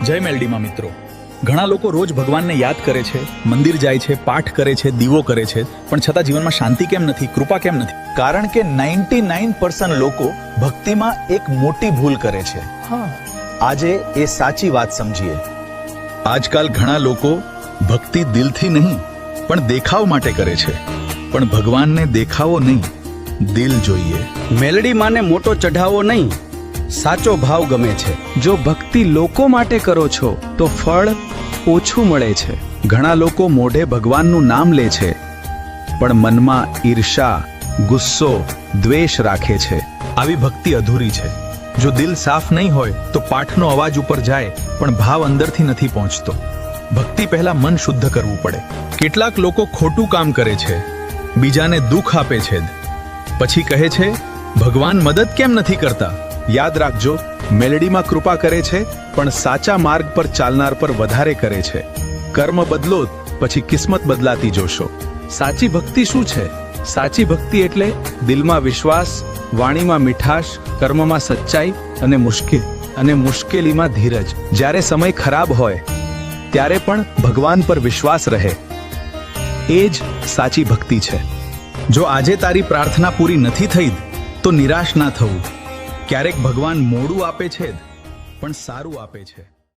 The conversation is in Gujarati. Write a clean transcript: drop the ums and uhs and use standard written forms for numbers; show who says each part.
Speaker 1: જય મેલડીમાં મિત્રો, ઘણા લોકો રોજ ભગવાનને યાદ કરે છે, મંદિર જાય છે, પાઠ કરે છે, દીવો કરે છે, પણ છતાં જીવનમાં શાંતિ કેમ નથી, કૃપા કેમ નથી? કારણ કે 99% લોકો ભક્તિમાં એક મોટી ભૂલ કરે છે. આજે એ સાચી વાત સમજીએ. આજકાલ ઘણા લોકો ભક્તિ દિલથી નહીં પણ દેખાવ માટે કરે છે, પણ ભગવાનને દેખાવો નહીં, દિલ જોઈએ.
Speaker 2: મેલડી માને મોટો ચઢાવો નહીં, સાચો ભાવ ગમે છે. જો ભક્તિ લોકો માટે કરો છો તો ફળ ઓછું મળે છે.
Speaker 1: ઘણા લોકો મોઢે ભગવાનનું નામ લે છે, પણ મનમાં ઈર્ષા, ગુસ્સો, દ્વેષ રાખે છે. આવી ભક્તિ અધૂરી છે. જો દિલ સાફ નહીં હોય તો પાઠનો અવાજ ઉપર જાય પણ ભાવ અંદરથી નથી પહોંચતો. ભક્તિ પહેલા મન શુદ્ધ કરવું પડે. કેટલાક લોકો ખોટું કામ કરે છે, બીજાને દુઃખ આપે છે, પછી કહે છે ભગવાન મદદ કેમ નથી કરતા? યાદ રાખજો, મેલડીમાં કૃપા કરે છે પણ સાચા માર્ગ પર ચાલનાર પર વધારે કરે છે. કર્મ બદલો પછી કિસ્મત બદલાતી જોશો.
Speaker 2: સાચી ભક્તિ શું છે? સાચી ભક્તિ એટલે દિલમાં વિશ્વાસ, વાણીમાં મીઠાશ, કર્મમાં સચ્ચાઈ અને મુશ્કેલીમાં ધીરજ. જ્યારે સમય ખરાબ હોય ત્યારે પણ ભગવાન પર વિશ્વાસ રહે, એ જ સાચી ભક્તિ છે. જો આજે તારી પ્રાર્થના પૂરી નથી થઈ તો નિરાશ ના થવું. ક્યારેક ભગવાન મોડું આપે છે પણ સારું આપે છે.